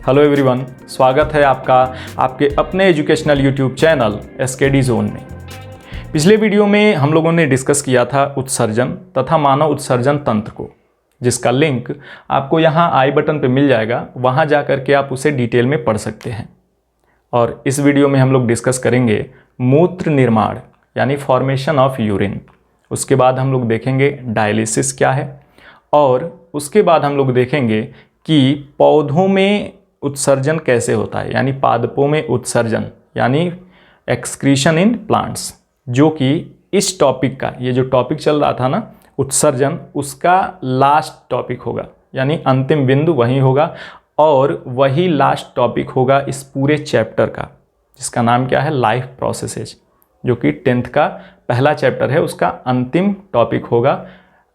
Hello everyone, स्वागत है आपका आपके अपने educational YouTube channel SKD zone में। पिछले वीडियो में हम लोगों ने डिस्कस किया था उत्सर्जन तथा मानव उत्सर्जन तंत्र को, जिसका लिंक आपको यहाँ आई बटन पे मिल जाएगा। वहाँ जा कर के आप उसे डिटेल में पढ़ सकते हैं। और इस वीडियो में हम लोग डिस्कस करेंगे मूत्र निर्माण यानी फॉर्मेशन ऑफ यूरिन। उसके बाद हम लोग देखेंगे डायलिसिस क्या है, और उसके बाद हम लोग देखेंगे कि पौधों में उत्सर्जन कैसे होता है, यानी पादपों में उत्सर्जन यानी एक्सक्रीशन इन प्लांट्स, जो कि इस टॉपिक का, ये जो टॉपिक चल रहा था ना उत्सर्जन, उसका लास्ट टॉपिक होगा, यानी अंतिम बिंदु वही होगा और वही लास्ट टॉपिक होगा इस पूरे चैप्टर का, जिसका नाम क्या है, लाइफ प्रोसेसेज, जो कि 10th का पहला चैप्टर है। उसका अंतिम टॉपिक होगा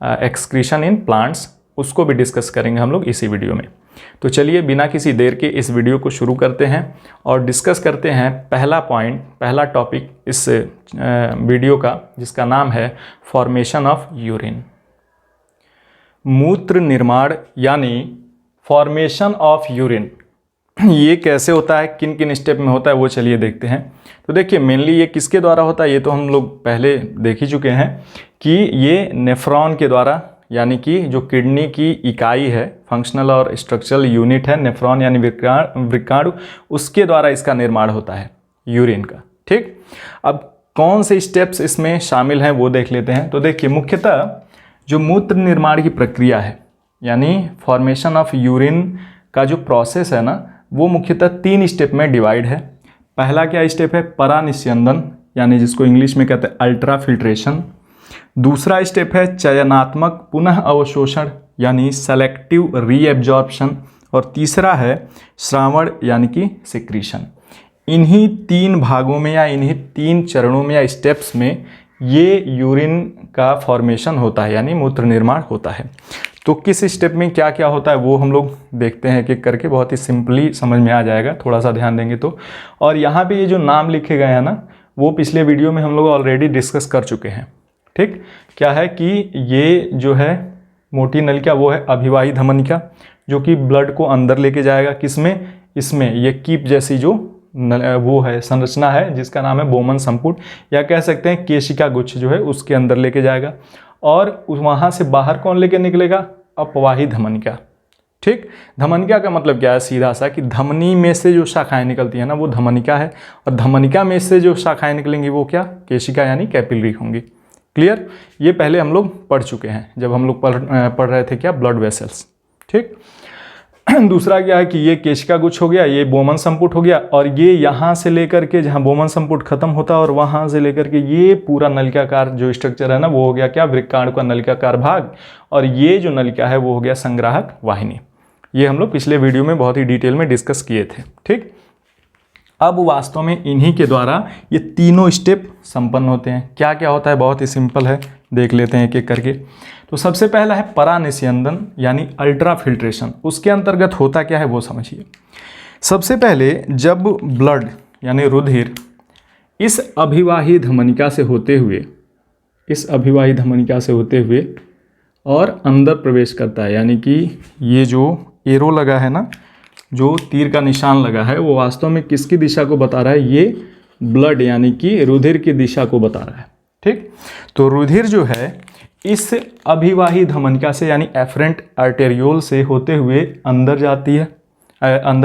एक्सक्रीशन इन प्लांट्स। उसको भी डिस्कस करेंगे हम लोग इसी वीडियो में। तो चलिए बिना किसी देर के इस वीडियो को शुरू करते हैं और डिस्कस करते हैं पहला पॉइंट, पहला टॉपिक इस वीडियो का, जिसका नाम है फॉर्मेशन ऑफ यूरिन। मूत्र निर्माण यानी फॉर्मेशन ऑफ यूरिन, ये कैसे होता है, किन किन स्टेप में होता है, वो चलिए देखते हैं। तो देखिए मेनली ये किसके द्वारा होता है, ये तो हम लोग पहले देख ही चुके हैं कि ये नेफ्रॉन के द्वारा, यानी कि जो किडनी की इकाई है, फंक्शनल और स्ट्रक्चरल यूनिट है नेफ्रॉन यानी वृक्काणु, उसके द्वारा इसका निर्माण होता है यूरिन का। ठीक, अब कौन से स्टेप्स इसमें शामिल हैं वो देख लेते हैं। तो देखिए मुख्यतः जो मूत्र निर्माण की प्रक्रिया है, यानी फॉर्मेशन ऑफ यूरिन का जो प्रोसेस है ना, वो मुख्यतः 3 स्टेप में डिवाइड है। पहला क्या स्टेप है, परानिस्यंदन, यानी जिसको इंग्लिश में कहते हैं अल्ट्रा फिल्ट्रेशन। दूसरा स्टेप है चयनात्मक पुनः अवशोषण यानी सेलेक्टिव रीएब्जॉर्प्शन। और तीसरा है श्रावण यानी कि सिक्रीशन। इन्हीं 3 भागों में या इन्हीं 3 चरणों में या स्टेप्स में ये यूरिन का फॉर्मेशन होता है, यानी मूत्र निर्माण होता है। तो किस स्टेप में क्या क्या होता है वो हम लोग देखते हैं, एक करके बहुत ही सिंपली समझ में आ जाएगा, थोड़ा सा ध्यान देंगे तो। और यहाँ पे ये जो नाम लिखे गए हैं ना, वो पिछले वीडियो में हम लोग ऑलरेडी डिस्कस कर चुके हैं। ठीक, क्या है कि ये जो है मोटी नलिका, वो है अभिवाही धमनिका, जो कि ब्लड को अंदर लेके जाएगा। किसमें, इसमें ये कीप जैसी जो वो है संरचना है, जिसका नाम है बोमन संपुट, या कह सकते हैं केशिका गुच्छ, जो है उसके अंदर लेके जाएगा। और वहाँ से बाहर कौन लेके निकलेगा, अपवाही धमनिका। ठीक, धमनिका का मतलब क्या है, सीधा सा कि धमनी में से जो शाखाएं निकलती है ना, वो धमनिका है, और धमनिका में से जो शाखाएं निकलेंगी वो क्या, केशिका यानी कैपिलरी होंगी। क्लियर, ये पहले हम लोग पढ़ चुके हैं जब हम लोग पढ़ रहे थे क्या, ब्लड वेसल्स। ठीक, दूसरा क्या है कि ये केशिका गुच्छ हो गया, ये बोमन संपुट हो गया, और ये यहाँ से लेकर के जहाँ बोमन संपुट खत्म होता है और वहाँ से लेकर के ये पूरा नलिकाकार जो स्ट्रक्चर है ना, वो हो गया क्या, वृक्काणु का नलिकाकार भाग। और ये जो नलिका है वो हो गया संग्राहक वाहिनी। ये हम लोग पिछले वीडियो में बहुत ही डिटेल में डिस्कस किए थे। ठीक, अब वास्तव में इन्हीं के द्वारा ये तीनों स्टेप संपन्न होते हैं। क्या क्या होता है, बहुत ही सिंपल है, देख लेते हैं एक एक करके। तो सबसे पहला है परानिस्यंदन यानी अल्ट्रा फिल्ट्रेशन। उसके अंतर्गत होता क्या है वो समझिए। सबसे पहले जब ब्लड यानी रुधिर इस अभिवाही धमनिका से होते हुए और अंदर प्रवेश करता है, यानी कि ये जो एरो लगा है ना, जो तीर का निशान लगा है, वो वास्तव में किसकी दिशा को बता रहा है, ये ब्लड यानी कि रुधिर की दिशा को बता रहा है। ठीक, तो रुधिर जो है इस अभिवाही धमनिका से यानी एफरेंट आर्टेरियोल से होते हुए अंदर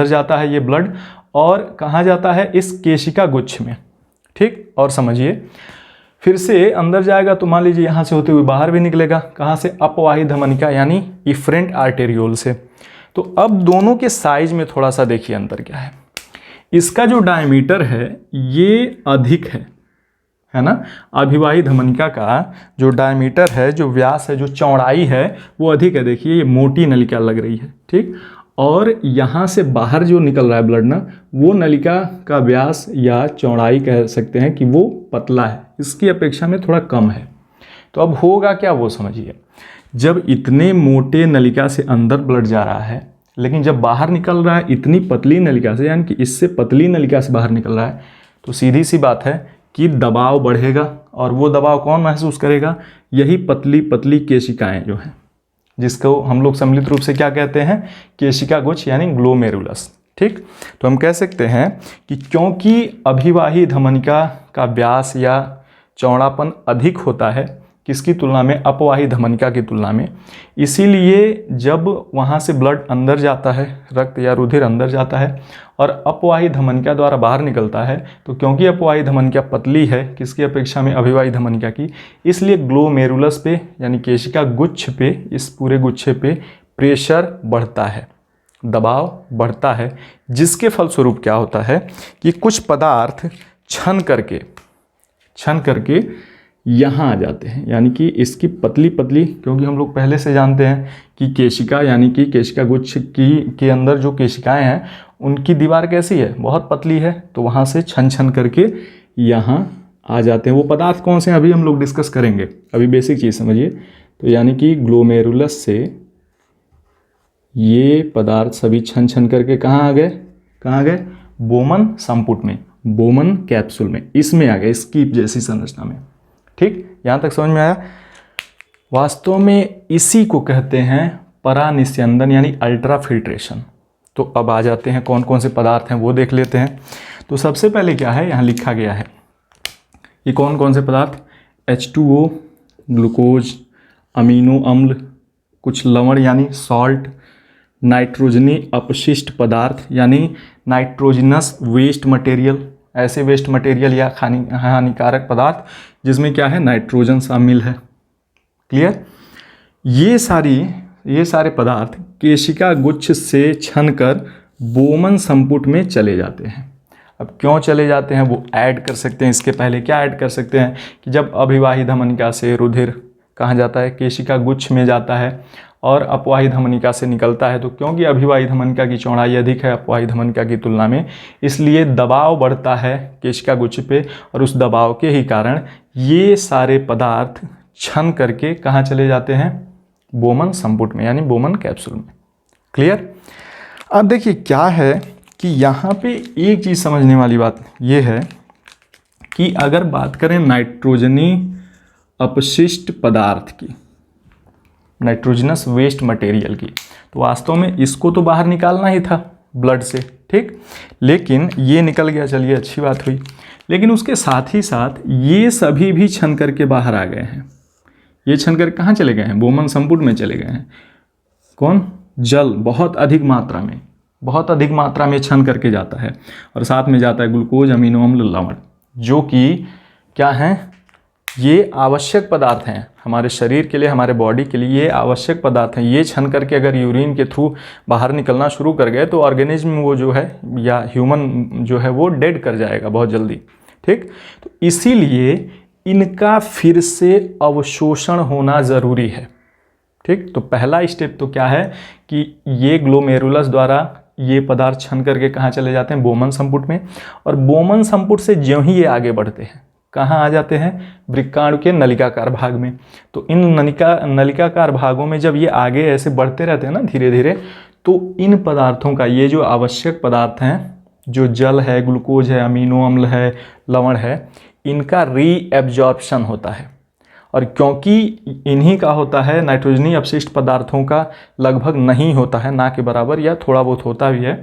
जाता है ये ब्लड, और कहाँ जाता है, इस केशिका गुच्छ में। ठीक, और समझिए फिर से अंदर जाएगा तो मान लीजिए यहाँ से होते हुए बाहर भी निकलेगा, कहाँ से, अपवाही धमनिका यानी इफरेंट आर्टेरियोल से। तो अब दोनों के साइज में थोड़ा सा देखिए अंतर क्या है। इसका जो डायमीटर है ये अधिक है ना, अभिवाही धमनिका का जो डायमीटर है, जो व्यास है, जो चौड़ाई है, वो अधिक है। देखिए ये मोटी नलिका लग रही है। ठीक, और यहाँ से बाहर जो निकल रहा है ब्लड ना, वो नलिका का व्यास या चौड़ाई कह सकते हैं कि वो पतला है, इसकी अपेक्षा में थोड़ा कम है। तो अब होगा क्या वो समझिए। जब इतने मोटे नलिका से अंदर ब्लड जा रहा है, लेकिन जब बाहर निकल रहा है इतनी पतली नलिका से, यानी कि इससे पतली नलिका से बाहर निकल रहा है, तो सीधी सी बात है कि दबाव बढ़ेगा। और वो दबाव कौन महसूस करेगा, यही पतली पतली केशिकाएं जो हैं, जिसको हम लोग सम्मिलित रूप से क्या कहते हैं, केशिका गुच्छ यानी ग्लोमेरुलस। ठीक। तो हम कह सकते हैं कि क्योंकि अभिवाही धमनिका का व्यास या चौड़ापन अधिक होता है किसकी तुलना में, अपवाही धमनिका की तुलना में, इसीलिए जब वहाँ से ब्लड अंदर जाता है, रक्त या रुधिर अंदर जाता है और अपवाही धमनिका द्वारा बाहर निकलता है, तो क्योंकि अपवाही धमनिका पतली है किसकी अपेक्षा में, अभिवाही धमनिका की, इसलिए ग्लोमेरुलस पे यानी केशिका गुच्छ पे, इस पूरे गुच्छे पे प्रेशर बढ़ता है, दबाव बढ़ता है, जिसके फलस्वरूप क्या होता है कि कुछ पदार्थ छन करके यहाँ आ जाते हैं, यानी कि इसकी पतली पतली, क्योंकि हम लोग पहले से जानते हैं कि केशिका यानी कि केशिका गुच्छ के अंदर जो केशिकाएं हैं उनकी दीवार कैसी है, बहुत पतली है, तो वहाँ से छन करके यहाँ आ जाते हैं। वो पदार्थ कौन से हैं अभी हम लोग डिस्कस करेंगे, अभी बेसिक चीज़ समझिए। तो यानी कि ग्लोमेरुलस से ये पदार्थ सभी छन करके कहाँ आ गए, बोमन संपुट में, बोमन कैप्सूल में, इसमें आ गए, स्कीप जैसी संरचना में। ठीक, यहाँ तक समझ में आया। वास्तव में इसी को कहते हैं परानिस्यंदन यानी अल्ट्राफिल्ट्रेशन। तो अब आ जाते हैं कौन कौन से पदार्थ हैं वो देख लेते हैं। तो सबसे पहले क्या है, यहाँ लिखा गया है ये कौन कौन से पदार्थ, H2O, ग्लूकोज, अमीनो अम्ल, कुछ लवण यानी सॉल्ट, नाइट्रोजनी अपशिष्ट पदार्थ यानी नाइट्रोजनस वेस्ट मटेरियल, ऐसे वेस्ट मटेरियल या हानिकारक पदार्थ जिसमें क्या है, नाइट्रोजन शामिल है। क्लियर। ये सारे पदार्थ केशिका गुच्छ से छनकर बोमन संपुट में चले जाते हैं। अब क्यों चले जाते हैं वो ऐड कर सकते हैं। इसके पहले क्या ऐड कर सकते हैं कि जब अभिवाही धमनिका से रुधिर कहाँ जाता है, केशिका गुच्छ में जाता है और अपवाही धमनिका से निकलता है, तो क्योंकि अभिवाही धमनिका की चौड़ाई अधिक है अपवाही धमनिका की तुलना में, इसलिए दबाव बढ़ता है केशिका गुच्छ पे और उस दबाव के ही कारण ये सारे पदार्थ छन करके कहाँ चले जाते हैं, बोमन संपुट में यानी बोमन कैप्सूल में। क्लियर। अब देखिए क्या है कि यहाँ पे एक चीज़ समझने वाली बात ये है कि अगर बात करें नाइट्रोजनी अपशिष्ट पदार्थ की, नाइट्रोजनस वेस्ट मटेरियल की, तो वास्तव में इसको तो बाहर निकालना ही था ब्लड से, ठीक, लेकिन ये निकल गया, चलिए अच्छी बात हुई। लेकिन उसके साथ ही साथ ये सभी भी छन करके बाहर आ गए हैं। ये छन कर कहाँ चले गए हैं, बोमन संपुट में चले गए हैं। कौन, जल बहुत अधिक मात्रा में छन करके जाता है और साथ में जाता है ग्लूकोज, अमीनो अम्ल, लवण, जो कि क्या हैं, ये आवश्यक पदार्थ हैं हमारे शरीर के लिए, हमारे बॉडी के लिए ये आवश्यक पदार्थ हैं। ये छन करके अगर यूरिन के थ्रू बाहर निकलना शुरू कर गए तो ऑर्गेनिज्म वो जो है या ह्यूमन जो है वो डेड कर जाएगा बहुत जल्दी। ठीक, तो इसीलिए इनका फिर से अवशोषण होना ज़रूरी है। ठीक, तो पहला स्टेप तो क्या है कि ये ग्लोमेरुलस द्वारा ये पदार्थ छन करके कहाँ चले जाते हैं, बोमन संपुट में, और बोमन संपुट से ज्यों ही ये आगे बढ़ते हैं कहाँ आ जाते हैं, वृक्काणु के नलिकाकार भाग में। तो इन नलिकाकार भागों में जब ये आगे ऐसे बढ़ते रहते हैं ना धीरे धीरे, तो इन पदार्थों का, ये जो आवश्यक पदार्थ हैं, जो जल है, ग्लूकोज है, अमीनो अम्ल है, लवण है, इनका रीएब्जॉर्प्शन होता है। और क्योंकि इन्हीं का होता है, नाइट्रोजनी अपशिष्ट पदार्थों का लगभग नहीं होता है, ना के बराबर या थोड़ा बहुत होता भी है,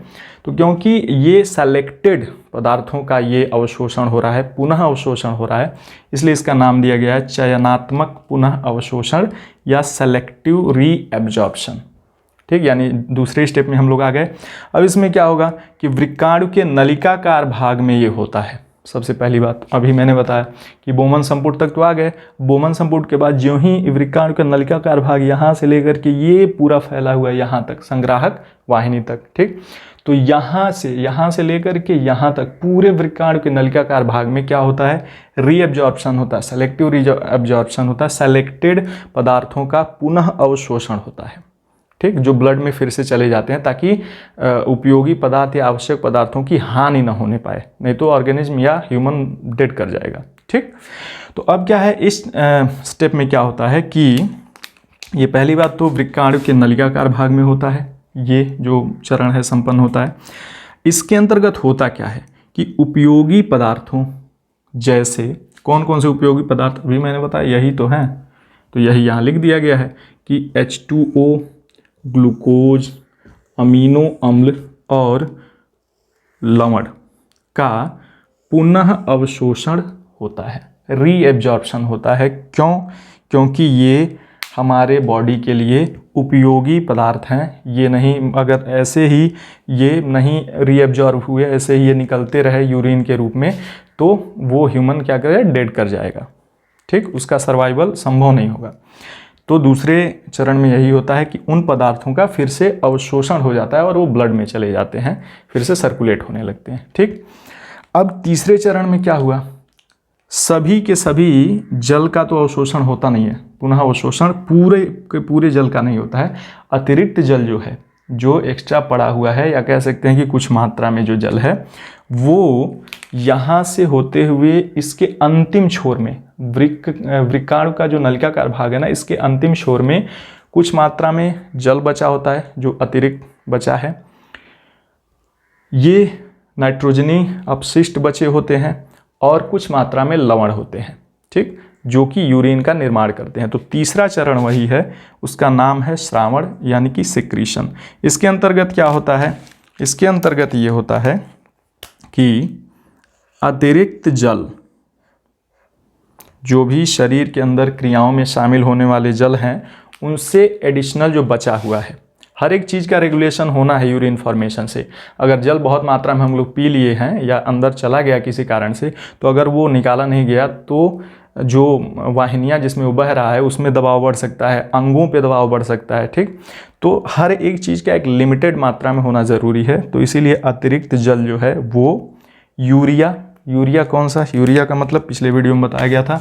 तो क्योंकि ये सेलेक्टेड पदार्थों का ये अवशोषण हो रहा है, पुनः अवशोषण हो रहा है, इसलिए इसका नाम दिया गया है चयनात्मक पुनः अवशोषण या सेलेक्टिव रीएब्जॉर्प्शन। ठीक, यानी दूसरे स्टेप में हम लोग आ गए। अब इसमें क्या होगा कि वृक्काणु के नलिकाकार भाग में ये होता है। सबसे पहली बात अभी मैंने बताया कि बोमन संपुट तक तो आ गए, बोमन संपुट के बाद ज्यों ही वृक्काणु का नलिकाकार भाग यहाँ से लेकर के ये पूरा फैला हुआ है यहाँ तक, संग्राहक वाहिनी तक। ठीक, तो यहाँ से लेकर के यहाँ तक पूरे वृक्काणु के नलिकाकार भाग में क्या होता है, रीएब्जॉर्प्शन होता है, सेलेक्टिव रीएब्जॉर्प्शन होता है, सेलेक्टेड पदार्थों का पुनः अवशोषण होता है। ठीक, जो ब्लड में फिर से चले जाते हैं ताकि उपयोगी पदार्थ या आवश्यक पदार्थों की हानि न होने पाए, नहीं तो ऑर्गेनिज्म या ह्यूमन डेड कर जाएगा। ठीक, तो अब क्या है, इस स्टेप में क्या होता है कि ये पहली बात तो वृक्काणु के नलिकाकार भाग में होता है, ये जो चरण है संपन्न होता है। इसके अंतर्गत होता क्या है कि उपयोगी पदार्थों, जैसे कौन कौन से उपयोगी पदार्थ अभी मैंने बताया, यही तो हैं, तो यही यहाँ लिख दिया गया है कि H2O, ग्लूकोज, अमीनो अम्ल और लवण का पुनः अवशोषण होता है, रीएब्जॉर्प्शन होता है। क्यों? क्योंकि ये हमारे बॉडी के लिए उपयोगी पदार्थ हैं। ये नहीं, अगर ऐसे ही ये नहीं रीएब्जॉर्ब हुए, ऐसे ही ये निकलते रहे यूरिन के रूप में, तो वो ह्यूमन क्या करे, डेड कर जाएगा। ठीक, उसका सर्वाइवल संभव नहीं होगा। तो दूसरे चरण में यही होता है कि उन पदार्थों का फिर से अवशोषण हो जाता है और वो ब्लड में चले जाते हैं, फिर से सर्कुलेट होने लगते हैं। ठीक, अब तीसरे चरण में क्या हुआ, सभी के सभी जल का तो अवशोषण होता नहीं है, पुनः अवशोषण पूरे के पूरे जल का नहीं होता है। अतिरिक्त जल जो है, जो एक्स्ट्रा पड़ा हुआ है, या कह सकते हैं कि कुछ मात्रा में जो जल है, वो यहाँ से होते हुए इसके अंतिम छोर में, वृक्काणु का जो नलिकाकार भाग है ना, इसके अंतिम छोर में कुछ मात्रा में जल बचा होता है, जो अतिरिक्त बचा है। ये नाइट्रोजनी अपशिष्ट बचे होते हैं और कुछ मात्रा में लवण होते हैं। ठीक, जो कि यूरिन का निर्माण करते हैं। तो तीसरा चरण वही है, उसका नाम है श्रावण यानी कि सिक्रीशन। इसके अंतर्गत क्या होता है, इसके अंतर्गत ये होता है कि अतिरिक्त जल, जो भी शरीर के अंदर क्रियाओं में शामिल होने वाले जल हैं, उनसे एडिशनल जो बचा हुआ है, हर एक चीज़ का रेगुलेशन होना है यूरिन फॉर्मेशन से। अगर जल बहुत मात्रा में हम लोग पी लिए हैं या अंदर चला गया किसी कारण से, तो अगर वो निकाला नहीं गया तो जो वाहिनियाँ जिसमें वो बह रहा है उसमें दबाव बढ़ सकता है, अंगों पे दबाव बढ़ सकता है। ठीक, तो हर एक चीज़ का एक लिमिटेड मात्रा में होना ज़रूरी है। तो इसीलिए अतिरिक्त जल जो है वो यूरिया कौन सा, यूरिया का मतलब पिछले वीडियो में बताया गया था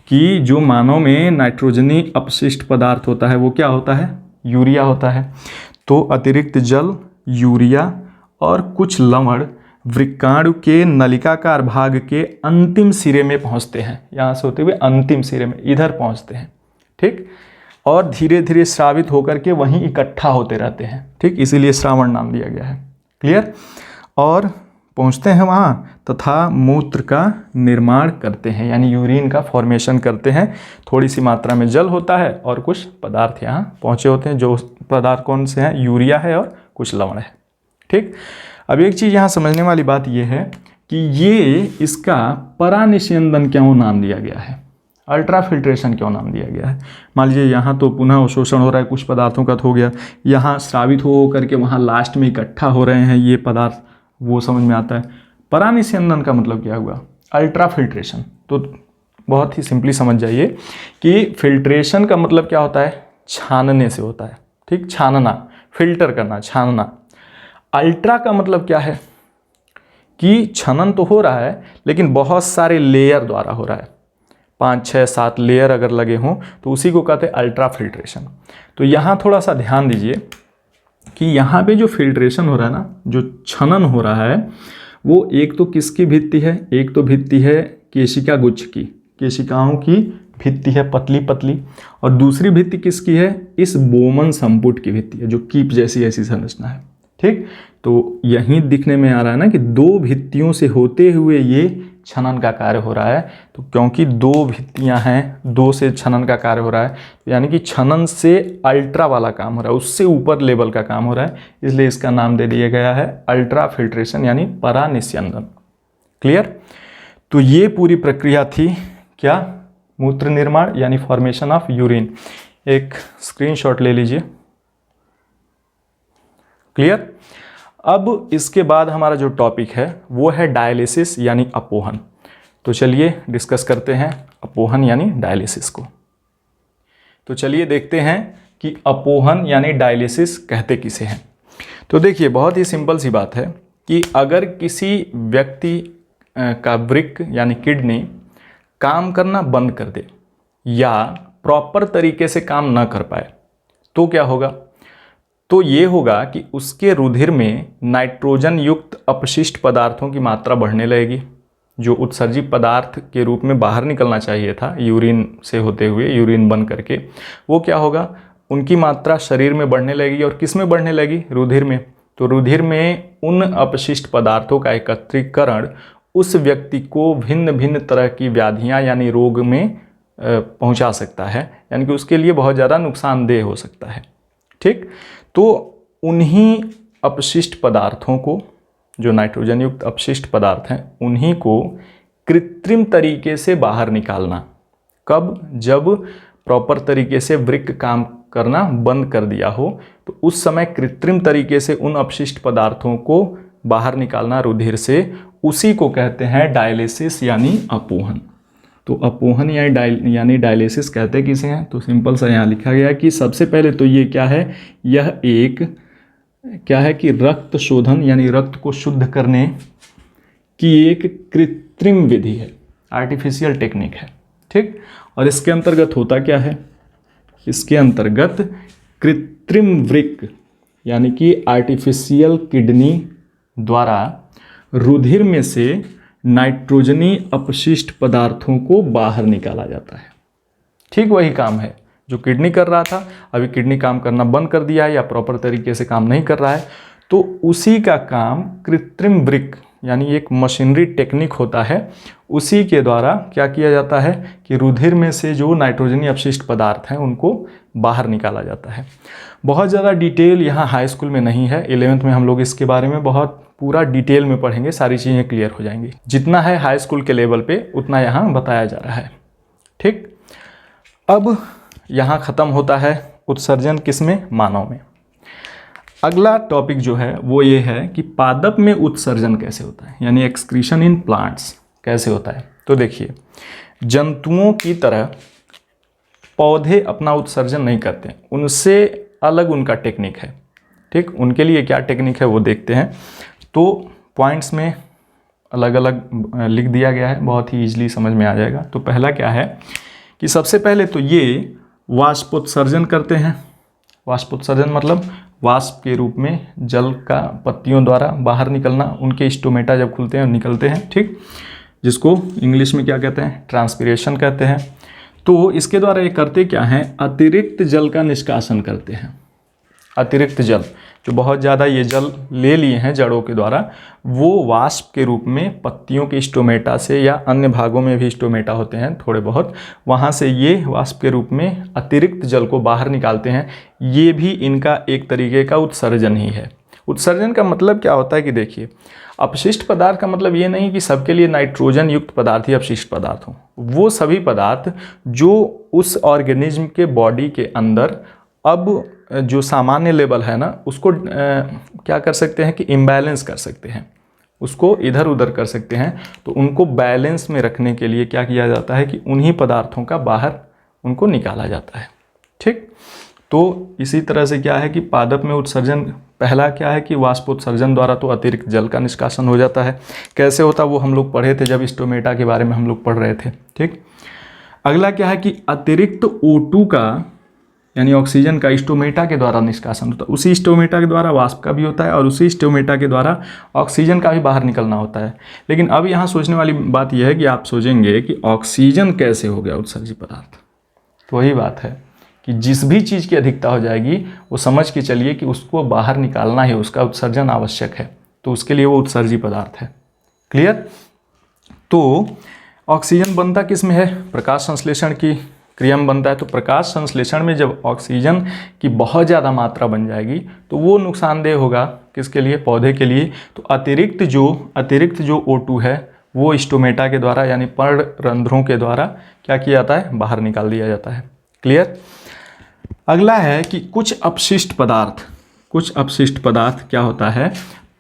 कि जो मानव में नाइट्रोजनी अपशिष्ट पदार्थ होता है वो क्या होता है, यूरिया होता है। तो अतिरिक्त जल, यूरिया और कुछ लवण वृक्काणु के नलिकाकार भाग के अंतिम सिरे में पहुंचते हैं, यहाँ से होते हुए अंतिम सिरे में इधर पहुंचते हैं। ठीक, और धीरे धीरे स्रावित होकर के वहीं इकट्ठा होते रहते हैं। ठीक, इसीलिए श्रावण नाम दिया गया है। क्लियर? और पहुंचते हैं वहाँ तथा मूत्र का निर्माण करते हैं, यानी यूरिन का फॉर्मेशन करते हैं। थोड़ी सी मात्रा में जल होता है और कुछ पदार्थ यहाँ पहुँचे होते हैं। जो पदार्थ कौन से हैं, यूरिया है और कुछ लवण है। ठीक, अब एक चीज़ यहाँ समझने वाली बात यह है कि ये इसका परानिस्यंदन क्यों नाम दिया गया है, अल्ट्रा फिल्ट्रेशन क्यों नाम दिया गया है। मान लीजिए यहाँ तो पुनः अवशोषण हो रहा है, कुछ पदार्थों का तो हो गया, यहाँ स्रावित हो करके वहाँ लास्ट में इकट्ठा हो रहे हैं ये पदार्थ, वो समझ में आता है। परानिस्यंदन का मतलब क्या हुआ, अल्ट्रा फिल्ट्रेशन। तो बहुत ही सिंपली समझ जाइए कि फिल्ट्रेशन का मतलब क्या होता है, छानने से होता है। ठीक, छानना, फिल्टर करना, छानना। अल्ट्रा का मतलब क्या है कि छनन तो हो रहा है लेकिन बहुत सारे लेयर द्वारा हो रहा है, 5, 6, 7 लेयर अगर लगे हों तो उसी को कहते हैं अल्ट्रा फिल्ट्रेशन। तो यहाँ थोड़ा सा ध्यान दीजिए कि यहाँ पे जो फिल्ट्रेशन हो रहा है ना, जो छनन हो रहा है, वो एक तो किसकी भित्ति है, एक तो भित्ति है केशिका गुच्छ की, केशिकाओं की भित्ति है पतली पतली, और दूसरी भित्ति किसकी है, इस बोमन संपुट की भित्ति है, जो कीप जैसी ऐसी संरचना है। ठीक, तो यहीं दिखने में आ रहा है ना कि दो भित्तियों से होते हुए ये छनन का कार्य हो रहा है। तो क्योंकि दो भित्तियां हैं, दो से छनन का कार्य हो रहा है, यानी कि छनन से अल्ट्रा वाला काम हो रहा है, उससे ऊपर लेवल का काम हो रहा है, इसलिए इसका नाम दे दिया गया है अल्ट्रा फिल्ट्रेशन यानी परानिस्यंदन। क्लियर? तो ये पूरी प्रक्रिया थी क्या, मूत्र निर्माण यानी फॉर्मेशन ऑफ यूरिन। एक स्क्रीनशॉट ले लीजिए। क्लियर? अब इसके बाद हमारा जो टॉपिक है वो है डायलिसिस यानी अपोहन। तो चलिए डिस्कस करते हैं अपोहन यानी डायलिसिस को। तो चलिए देखते हैं कि अपोहन यानी डायलिसिस कहते किसे हैं। तो देखिए, बहुत ही सिंपल सी बात है कि अगर किसी व्यक्ति का वृक्क यानी किडनी काम करना बंद कर दे या प्रॉपर तरीके से काम न कर पाए तो क्या होगा, तो ये होगा कि उसके रुधिर में नाइट्रोजन युक्त अपशिष्ट पदार्थों की मात्रा बढ़ने लगेगी, जो उत्सर्जित पदार्थ के रूप में बाहर निकलना चाहिए था यूरिन से होते हुए, यूरिन बन करके, वो क्या होगा, उनकी मात्रा शरीर में बढ़ने लगेगी। और किस में बढ़ने लगी, रुधिर में। तो रुधिर में उन अपशिष्ट पदार्थों का एकत्रीकरण उस व्यक्ति को भिन्न भिन्न तरह की व्याधियाँ यानी रोग में पहुँचा सकता है, यानी कि उसके लिए बहुत ज़्यादा नुकसानदेह हो सकता है। ठीक, तो उन्हीं अपशिष्ट पदार्थों को जो नाइट्रोजन युक्त अपशिष्ट पदार्थ हैं उन्हीं को कृत्रिम तरीके से बाहर निकालना। कब? जब प्रॉपर तरीके से वृक्क काम करना बंद कर दिया हो तो उस समय कृत्रिम तरीके से उन अपशिष्ट पदार्थों को बाहर निकालना रुधिर से, उसी को कहते हैं डायलिसिस यानी अपोहन। तो अपोहन यानी डायलिसिस कहते किसे हैं? तो सिंपल सा यहाँ लिखा गया कि सबसे पहले तो ये क्या है, यह एक क्या है कि रक्त शोधन यानी रक्त को शुद्ध करने की एक कृत्रिम विधि है, आर्टिफिशियल टेक्निक है, ठीक। और इसके अंतर्गत होता क्या है? इसके अंतर्गत कृत्रिम वृक्क यानी कि आर्टिफिशियल किडनी द्वारा रुधिर में से नाइट्रोजनी अपशिष्ट पदार्थों को बाहर निकाला जाता है। ठीक वही काम है जो किडनी कर रहा था, अभी किडनी काम करना बंद कर दिया है या प्रॉपर तरीके से काम नहीं कर रहा है, तो उसी का काम कृत्रिम वृक्क यानी एक मशीनरी टेक्निक होता है, उसी के द्वारा क्या किया जाता है कि रुधिर में से जो नाइट्रोजनी अपशिष्ट पदार्थ हैं उनको बाहर निकाला जाता है। बहुत ज़्यादा डिटेल यहाँ हाई स्कूल में नहीं है, 11th में हम लोग इसके बारे में बहुत पूरा डिटेल में पढ़ेंगे, सारी चीज़ें क्लियर हो जाएंगी। जितना है हाई स्कूल के लेवल पे उतना यहाँ बताया जा रहा है, ठीक। अब यहाँ ख़त्म होता है उत्सर्जन किसमें? मानव में। अगला टॉपिक जो है वो ये है कि पादप में उत्सर्जन कैसे होता है, यानी एक्सक्रीशन इन प्लांट्स कैसे होता है। तो देखिए, जंतुओं की तरह पौधे अपना उत्सर्जन नहीं करते, उनसे अलग उनका टेक्निक है, ठीक। उनके लिए क्या टेक्निक है वो देखते हैं। तो पॉइंट्स में अलग अलग लिख दिया गया है, बहुत ही ईजिली समझ में आ जाएगा। तो पहला क्या है कि सबसे पहले तो ये वाष्पोत्सर्जन करते हैं। वाष्पोत्सर्जन मतलब वाष्प के रूप में जल का पत्तियों द्वारा बाहर निकलना, उनके स्टोमेटा जब खुलते हैं और निकलते हैं, ठीक, जिसको इंग्लिश में क्या कहते हैं? ट्रांसपीरेशन कहते हैं। तो इसके द्वारा ये करते क्या हैं? अतिरिक्त जल का निष्कासन करते हैं। अतिरिक्त जल जो बहुत ज़्यादा ये जल ले लिए हैं जड़ों के द्वारा, वो वाष्प के रूप में पत्तियों के स्टोमेटा से या अन्य भागों में भी स्टोमेटा होते हैं थोड़े बहुत, वहाँ से ये वाष्प के रूप में अतिरिक्त जल को बाहर निकालते हैं। ये भी इनका एक तरीके का उत्सर्जन ही है। उत्सर्जन का मतलब क्या होता है कि देखिए, अपशिष्ट पदार्थ का मतलब ये नहीं कि सबके लिए नाइट्रोजन युक्त पदार्थ ही अपशिष्ट पदार्थ हों। वो सभी पदार्थ जो उस ऑर्गेनिज्म के बॉडी के अंदर अब जो सामान्य लेवल है ना, उसको क्या कर सकते हैं कि इम्बैलेंस कर सकते हैं, उसको इधर उधर कर सकते हैं। तो उनको बैलेंस में रखने के लिए क्या किया जाता है कि उन्हीं पदार्थों का बाहर उनको निकाला जाता है, ठीक। तो इसी तरह से क्या है कि पादप में उत्सर्जन, पहला क्या है कि वाष्पोत्सर्जन द्वारा तो अतिरिक्त जल का निष्कासन हो जाता है। कैसे होता वो हम लोग पढ़े थे जब स्टोमेटा के बारे में हम लोग पढ़ रहे थे, ठीक। अगला क्या है कि अतिरिक्त O2 का यानी ऑक्सीजन का स्टोमेटा के द्वारा निष्कासन होता है। उसी स्टोमेटा के द्वारा वाष्प का भी होता है और उसी स्टोमेटा के द्वारा ऑक्सीजन का भी बाहर निकलना होता है। लेकिन अब यहाँ सोचने वाली बात यह है कि आप सोचेंगे कि ऑक्सीजन कैसे हो गया उत्सर्जित पदार्थ। तो वही बात है कि जिस भी चीज़ की अधिकता हो जाएगी वो समझ के चलिए कि उसको बाहर निकालना ही, उसका उत्सर्जन आवश्यक है, तो उसके लिए वो उत्सर्जित पदार्थ है। क्लियर? तो ऑक्सीजन बनता किस में है? प्रकाश संश्लेषण की क्रिया में बनता है। तो प्रकाश संश्लेषण में जब ऑक्सीजन की बहुत ज़्यादा मात्रा बन जाएगी तो वो नुकसानदेह होगा किसके लिए? पौधे के लिए। तो अतिरिक्त जो O2 है वो स्टोमेटा के द्वारा यानी पर्णरंध्रों के द्वारा क्या किया जाता है? बाहर निकाल दिया जाता है। क्लियर? अगला है कि कुछ अपशिष्ट पदार्थ क्या होता है?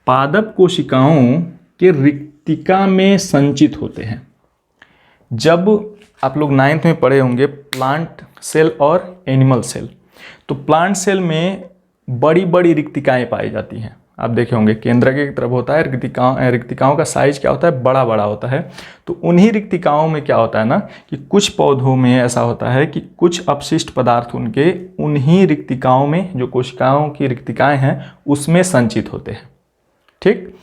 पादप कोशिकाओं के रिक्तिका में संचित होते हैं। जब आप लोग 9th में पढ़े होंगे प्लांट सेल और एनिमल सेल, तो प्लांट सेल में बड़ी बड़ी रिक्तिकाएं पाई जाती हैं। आप देखे होंगे केंद्र की तरफ होता है, रिक्तिकाओं का साइज क्या होता है? बड़ा बड़ा होता है। तो उन्हीं रिक्तिकाओं में क्या होता है ना कि कुछ पौधों में ऐसा होता है कि कुछ अपशिष्ट पदार्थ उनके उन्हीं रिक्तिकाओं में, जो कोशिकाओं की रिक्तिकाएं हैं, उसमें संचित होते हैं। ठीक।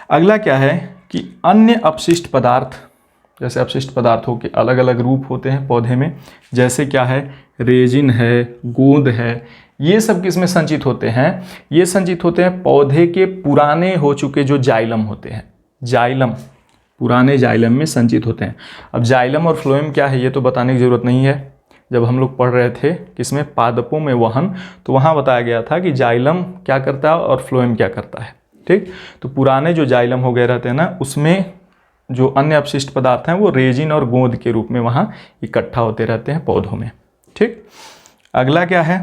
अगला क्या है कि अन्य अपशिष्ट पदार्थ, जैसे अपशिष्ट पदार्थों के अलग अलग रूप होते हैं पौधे में, जैसे क्या है? रेजिन है, गोंद है, ये सब किस में संचित होते हैं? ये संचित होते हैं पौधे के पुराने हो चुके जो जाइलम होते हैं। जाइलम, पुराने जाइलम में संचित होते हैं। अब जाइलम और फ्लोएम क्या है ये तो बताने की ज़रूरत नहीं है। जब हम लोग पढ़ रहे थे किसमें? पादपों में वहन, तो वहाँ बताया गया था कि जाइलम क्या करता है और फ्लोएम क्या करता है। ठीक। तो पुराने जो जाइलम हो गए रहते हैं ना, उसमें जो अन्य अपशिष्ट पदार्थ हैं वो रेजिन और गोंद के रूप में वहाँ इकट्ठा होते रहते हैं पौधों में। ठीक। अगला क्या है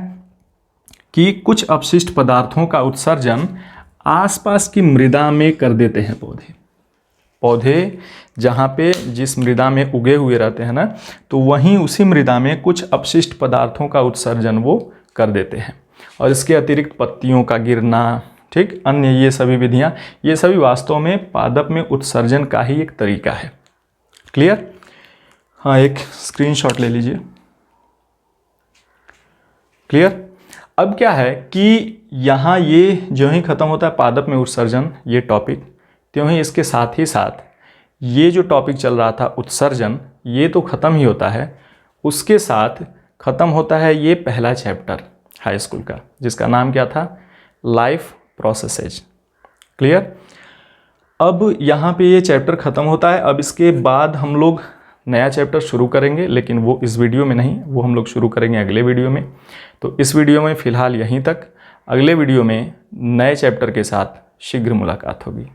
कि कुछ अपशिष्ट पदार्थों का उत्सर्जन आसपास की मृदा में कर देते हैं पौधे जहाँ पे जिस मृदा में उगे हुए रहते हैं ना, तो वहीं उसी मृदा में कुछ अपशिष्ट पदार्थों का उत्सर्जन वो कर देते हैं। और इसके अतिरिक्त पत्तियों का गिरना, ठीक, अन्य ये सभी विधियाँ, ये सभी वास्तव में पादप में उत्सर्जन का ही एक तरीका है। क्लियर? हाँ, एक स्क्रीनशॉट ले लीजिए। क्लियर? अब क्या है कि यहाँ ये जो ही खत्म होता है पादप में उत्सर्जन ये टॉपिक, त्यों ही इसके साथ ही साथ ये जो टॉपिक चल रहा था उत्सर्जन, ये तो ख़त्म ही होता है। उसके साथ ख़त्म होता है ये पहला चैप्टर हाई स्कूल का, जिसका नाम क्या था? Life processes. क्लियर? अब यहाँ पे ये चैप्टर ख़त्म होता है। अब इसके बाद हम लोग नया चैप्टर शुरू करेंगे, लेकिन वो इस वीडियो में नहीं, वो हम लोग शुरू करेंगे अगले वीडियो में। तो इस वीडियो में फ़िलहाल यहीं तक। अगले वीडियो में नए चैप्टर के साथ शीघ्र मुलाकात होगी।